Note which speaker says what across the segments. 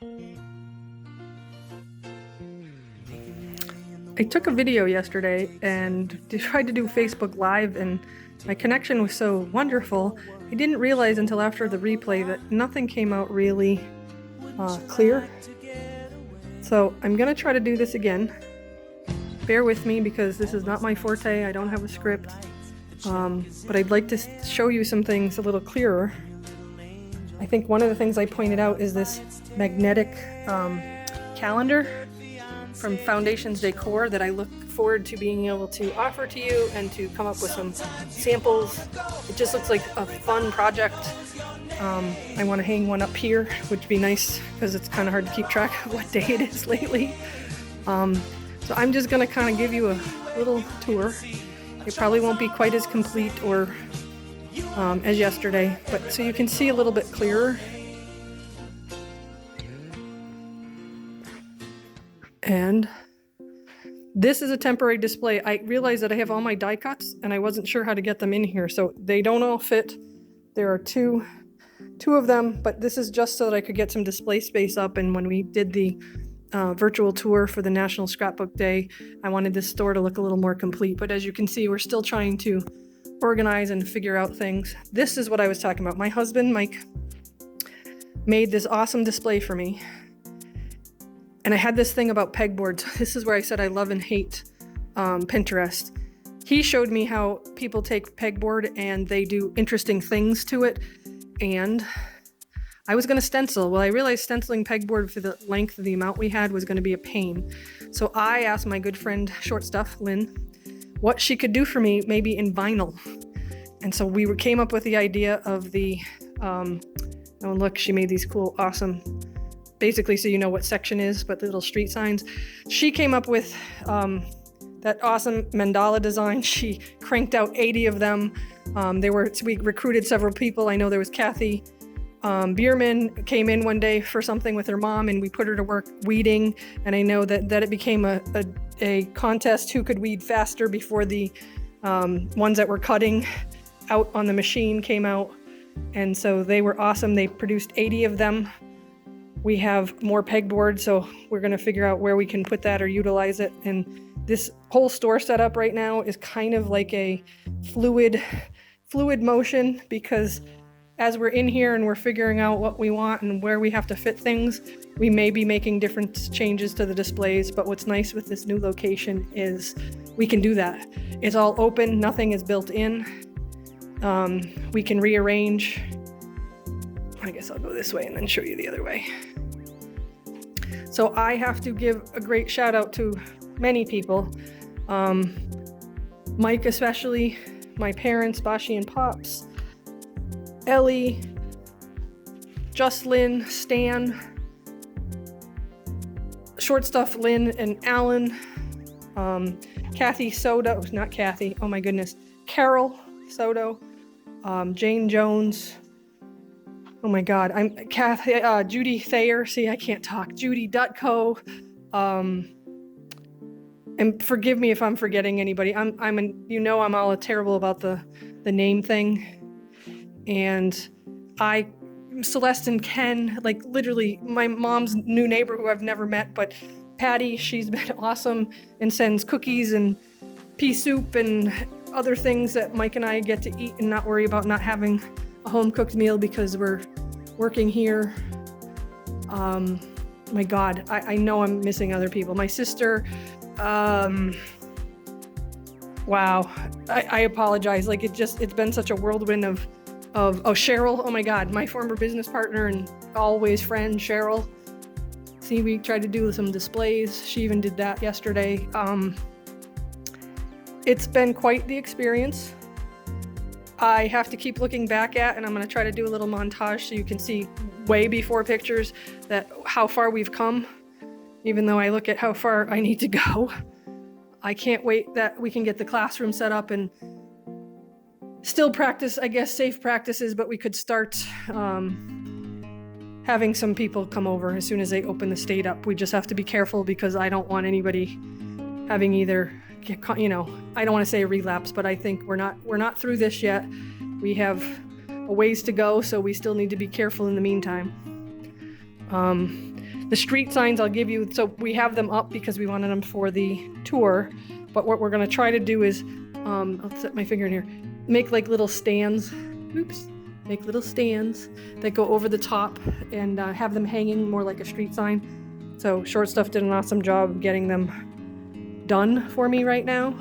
Speaker 1: I took a video yesterday and tried to do Facebook Live, and my connection was so wonderful. I didn't realize until after the replay that nothing came out really clear. So I'm gonna try to do this again. Bear with me because this is not my forte. I don't have a script, but I'd like to show you some things a little clearer. I think one of the things I pointed out is this magnetic calendar from Foundations Decor that I look forward to being able to offer to you and to come up with some samples. It just looks like a fun project. I want to hang one up here, which would be nice because it's kind of hard to keep track of what day it is lately. So I'm just going to kind of give you a little tour. It probably won't be quite as complete or as yesterday, but so you can see a little bit clearer. And this is a temporary display. I realized that I have all my die cuts and I wasn't sure how to get them in here, so they don't all fit. There are two of them, but this is just so that I could get some display space up. And when we did the virtual tour for the National Scrapbook Day, I wanted this store to look a little more complete. But as you can see, we're still trying to organize and figure out things. This is what I was talking about. My husband, Mike, made this awesome display for me. And I had this thing about pegboards. This is where I said I love and hate Pinterest. He showed me how people take pegboard and they do interesting things to it. And I was going to stencil. Well, I realized stenciling pegboard for the length of the amount we had was going to be a pain. So I asked my good friend, Short Stuff, Lynn, what she could do for me, maybe in vinyl. And so we came up with the idea of the, oh look, she made these cool, awesome, basically so you know what section is, but the little street signs. She came up with that awesome mandala design. She cranked out 80 of them. We recruited several people. I know there was Kathy Bierman came in one day for something with her mom, and we put her to work weeding. And I know that it became a contest who could weed faster before the ones that were cutting out on the machine came out. And so they were awesome. They produced 80 of them. We have more pegboard, so we're going to figure out where we can put that or utilize it. And this whole store setup right now is kind of like a fluid motion, because as we're in here and we're figuring out what we want and where we have to fit things, we may be making different changes to the displays. But what's nice with this new location is we can do that. It's all open, nothing is built in. We can rearrange. I guess I'll go this way and then show you the other way. So I have to give a great shout out to many people. Mike especially, my parents, Bashi and Pops, Ellie, Jocelyn, Stan, Short Stuff, Lynn and Alan, Kathy Soto, not Kathy, oh my goodness, Carol Soto, Jane Jones, oh my God, I'm Kathy, Judy Thayer. See, I can't talk. Judy Dutko. And forgive me if I'm forgetting anybody. I'm all terrible about the name thing. And Celeste and Ken, like literally my mom's new neighbor who I've never met, but Patty, she's been awesome and sends cookies and pea soup and other things that Mike and I get to eat and not worry about not having a home-cooked meal because we're working here. My God, I know I'm missing other people. My sister, wow, I apologize. Like it's been such a whirlwind of Cheryl, oh my God, my former business partner and always friend, Cheryl. See, we tried to do some displays. She even did that yesterday. It's been quite the experience. I have to keep looking back at, and I'm going to try to do a little montage so you can see way before pictures how far we've come, even though I look at how far I need to go. I can't wait that we can get the classroom set up and still practice, I guess, safe practices, but we could start having some people come over as soon as they open the state up. We just have to be careful because I don't want anybody having either, I don't want to say a relapse, but I think we're not through this yet. We have a ways to go, so we still need to be careful in the meantime. The street signs I'll give you, so we have them up because we wanted them for the tour, but what we're gonna try to do is, I'll set my finger in here, make like little stands, make little stands that go over the top and have them hanging more like a street sign. So Short Stuff did an awesome job of getting them done for me right now.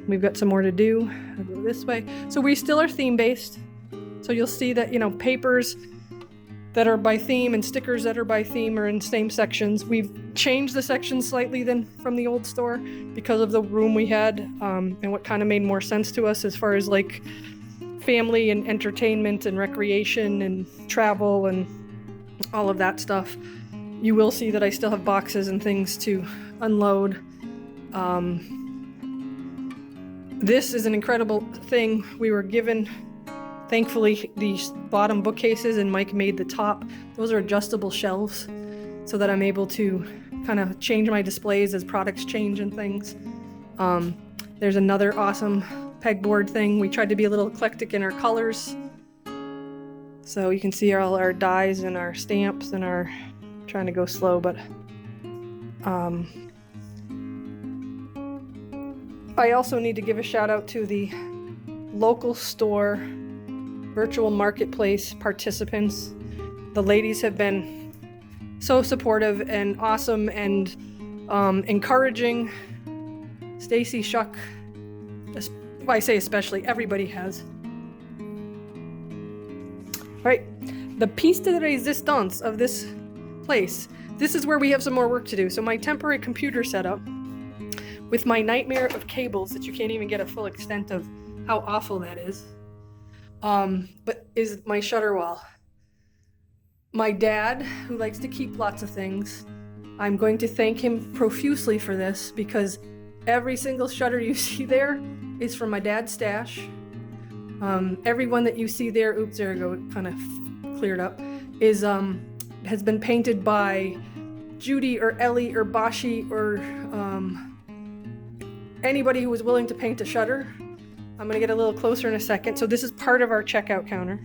Speaker 1: We've got some more to do. I'll go this way. So we still are theme-based. So you'll see that, you know, papers that are by theme and stickers that are by theme are in same sections. We've changed the sections slightly than from the old store because of the room we had, and what kind of made more sense to us as far as like family and entertainment and recreation and travel and all of that stuff. You will see that I still have boxes and things to unload. This is an incredible thing. We were given, thankfully, these bottom bookcases, and Mike made the top. Those are adjustable shelves so that I'm able to kind of change my displays as products change and things. There's another awesome pegboard thing. We tried to be a little eclectic in our colors. So you can see all our dies and our stamps and our, trying to go slow, but I also need to give a shout out to the local store virtual marketplace participants. The ladies have been so supportive and awesome and encouraging. Stacy, Shuck, I say especially, everybody has. All right, the piece de resistance of this place, this is where we have some more work to do. So my temporary computer setup with my nightmare of cables that you can't even get a full extent of how awful that is, but is my shutter wall. My dad, who likes to keep lots of things, I'm going to thank him profusely for this because every single shutter you see there is from my dad's stash. Every one that you see there, oops, there we go, it kind of cleared up, is has been painted by Judy or Ellie or Bashi or anybody who was willing to paint a shutter. I'm gonna get a little closer in a second. So this is part of our checkout counter.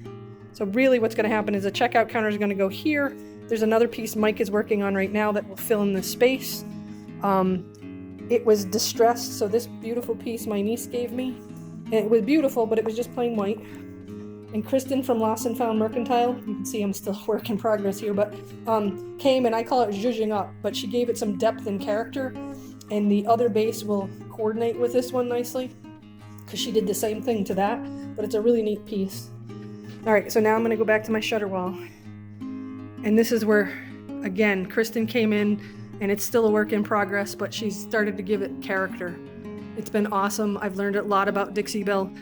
Speaker 1: So really what's gonna happen is the checkout counter is gonna go here. There's another piece Mike is working on right now that will fill in this space. It was distressed, so this beautiful piece my niece gave me, and it was beautiful, but it was just plain white. And Kristen from Lost and Found Mercantile, you can see I'm still work in progress here, but came, and I call it zhuzhing up, but she gave it some depth and character, and the other base will coordinate with this one nicely, because she did the same thing to that, but it's a really neat piece. All right, so now I'm gonna go back to my shutter wall. And this is where, again, Kristen came in, and it's still a work in progress, but she's started to give it character. It's been awesome. I've learned a lot about Dixie Belle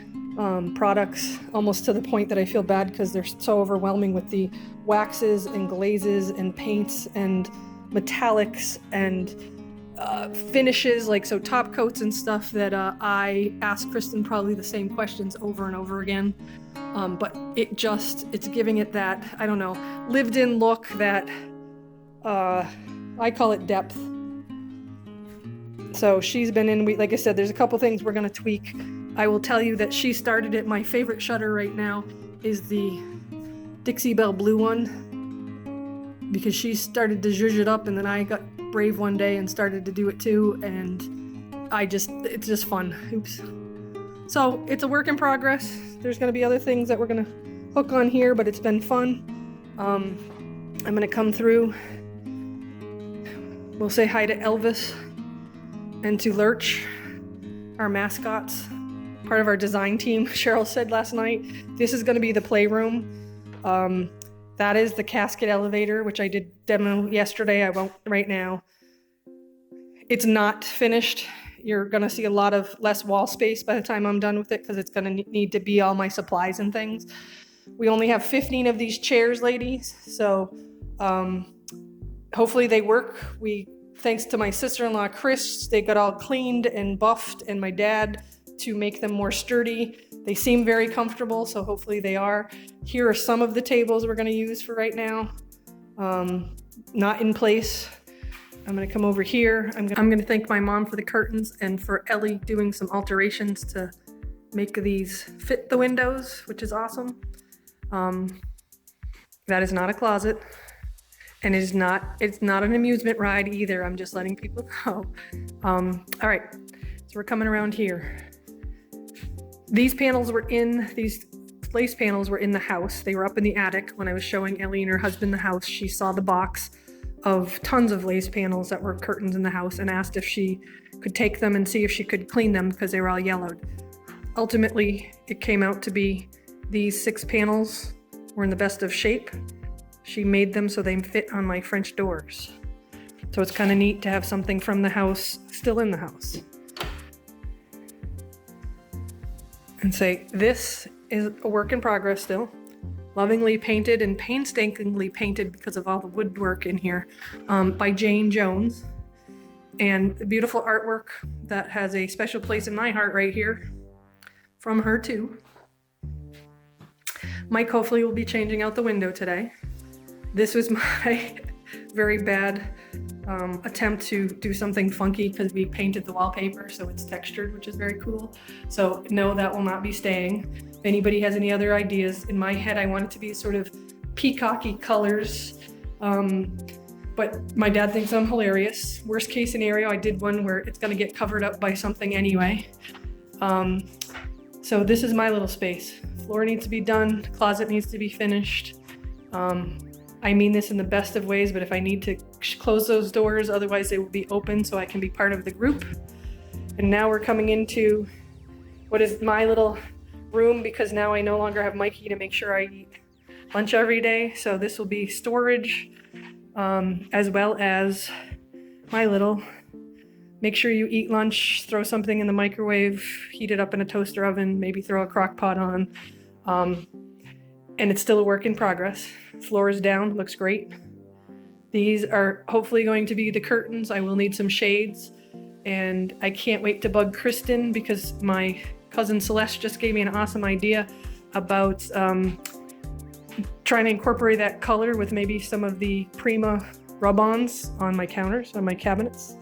Speaker 1: products, almost to the point that I feel bad because they're so overwhelming with the waxes and glazes and paints and metallics and finishes, like so top coats and stuff that I ask Kristen probably the same questions over and over again. But it's giving it that, I don't know, lived in look that I call it depth. So she's been in, like I said, there's a couple things we're gonna tweak. I will tell you that she started it. My favorite shutter right now is the Dixie Belle blue one, because she started to zhuzh it up, and then I got brave one day and started to do it too, and it's just fun. Oops. So it's a work in progress. There's gonna be other things that we're gonna hook on here, but it's been fun. I'm gonna come through. We'll say hi to Elvis and to Lurch, our mascots, part of our design team. Cheryl said last night, this is gonna be the playroom. That is the casket elevator, which I did demo yesterday. I won't right now. It's not finished. You're gonna see a lot of less wall space by the time I'm done with it, because it's gonna need to be all my supplies and things. We only have 15 of these chairs, ladies, so hopefully they work. Thanks to my sister-in-law, Chris, they got all cleaned and buffed, and my dad, to make them more sturdy. They seem very comfortable, so hopefully they are. Here are some of the tables we're gonna use for right now. Not in place. I'm gonna come over here. I'm gonna thank my mom for the curtains and for Ellie doing some alterations to make these fit the windows, which is awesome. That is not a closet. And it's not an amusement ride either. I'm just letting people know. All right, so we're coming around here. These lace panels were in the house. They were up in the attic. When I was showing Ellie and her husband the house, she saw the box of tons of lace panels that were curtains in the house and asked if she could take them and see if she could clean them because they were all yellowed. Ultimately, it came out to be these 6 panels were in the best of shape. She made them so they fit on my French doors. So it's kind of neat to have something from the house still in the house. And say, this is a work in progress still. Lovingly painted and painstakingly painted because of all the woodwork in here by Jane Jones. And the beautiful artwork that has a special place in my heart right here from her too. Mike hopefully will be changing out the window today. This was my very bad attempt to do something funky because we painted the wallpaper so it's textured, which is very cool. So no, that will not be staying. If anybody has any other ideas, in my head I want it to be sort of peacocky colors, but my dad thinks I'm hilarious. Worst case scenario, I did one where it's gonna get covered up by something anyway. So this is my little space. Floor needs to be done, closet needs to be finished. I mean this in the best of ways, but if I need to close those doors, otherwise they will be open so I can be part of the group. And now we're coming into what is my little room because now I no longer have Mikey to make sure I eat lunch every day. So this will be storage, as well as my little, make sure you eat lunch, throw something in the microwave, heat it up in a toaster oven, maybe throw a crock pot on. And it's still a work in progress. Floor is down, looks great. These are hopefully going to be the curtains. I will need some shades. And I can't wait to bug Kristen because my cousin Celeste just gave me an awesome idea about trying to incorporate that color with maybe some of the Prima rub-ons on my counters, on my cabinets.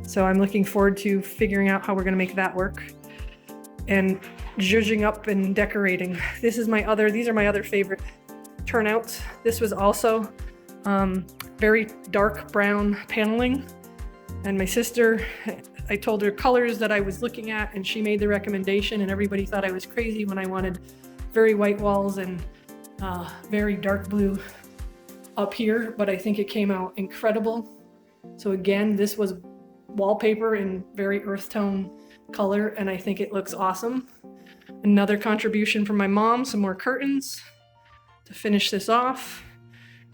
Speaker 1: So I'm looking forward to figuring out how we're gonna make that work. And zhuzhing up and decorating. These are my other favorite turnouts. This was also very dark brown paneling. And my sister, I told her colors that I was looking at and she made the recommendation and everybody thought I was crazy when I wanted very white walls and very dark blue up here, but I think it came out incredible. So again, this was wallpaper in very earth tone color and I think it looks awesome. Another contribution from my mom, some more curtains to finish this off.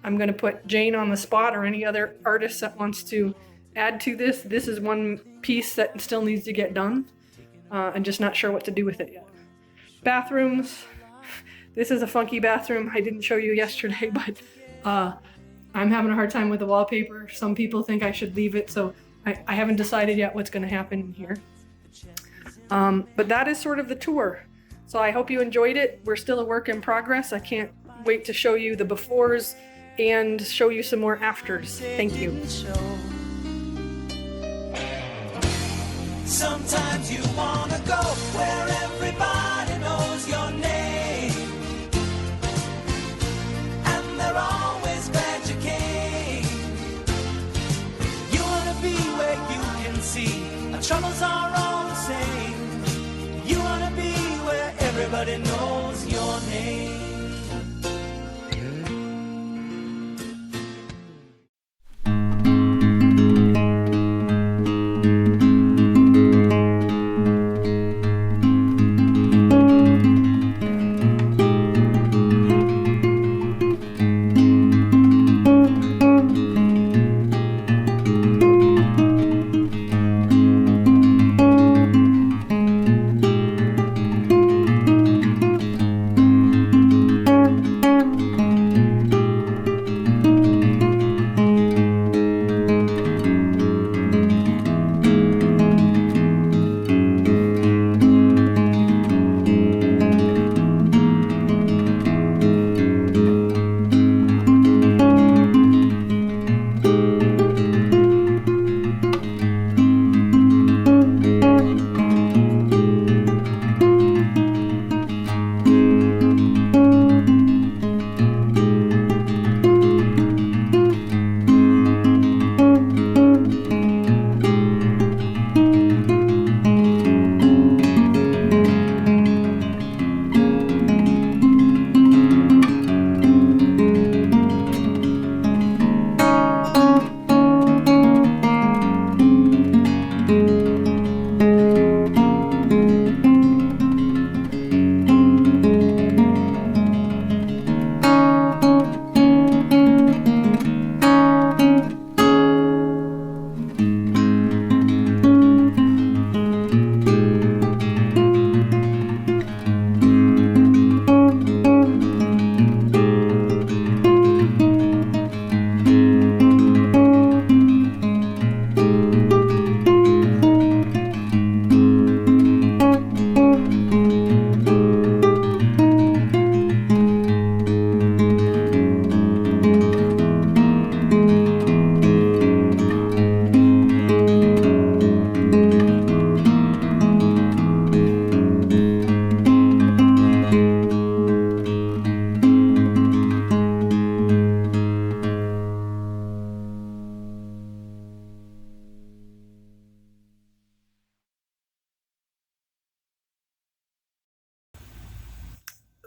Speaker 1: I'm gonna put Jane on the spot or any other artist that wants to add to this. This is one piece that still needs to get done. I'm just not sure what to do with it yet. Bathrooms. This is a funky bathroom. I didn't show you yesterday, but I'm having a hard time with the wallpaper. Some people think I should leave it, so I haven't decided yet what's gonna happen in here. But that is sort of the tour. So I hope you enjoyed it. We're still a work in progress. I can't wait to show you the befores and show you some more afters. Thank you.
Speaker 2: Sometimes you wanna go where everybody knows your name, and they're always glad you came. You wanna be where you can see our troubles are all the same. You wanna be where everybody knows your name.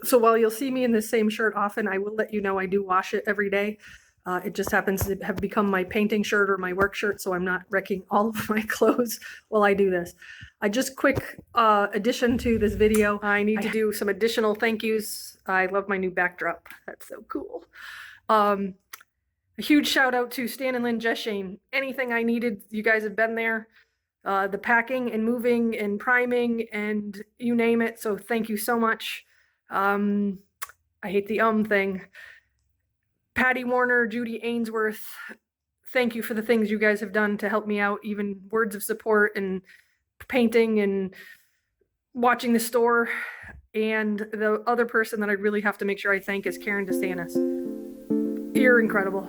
Speaker 1: So while you'll see me in this same shirt often, I will let you know I do wash it every day. It just happens to have become my painting shirt or my work shirt, so I'm not wrecking all of my clothes while I do this. Just quick addition to this video, I need to do some additional thank yous. I love my new backdrop. That's so cool. A huge shout out to Stan and Lynn Jeshane. Anything I needed, you guys have been there. The packing and moving and priming and you name it, so thank you so much. I hate the thing. Patty Warner, Judy Ainsworth, thank you for the things you guys have done to help me out, even words of support and painting and watching the store. And the other person that I really have to make sure I thank is Karen DeSantis. You're incredible.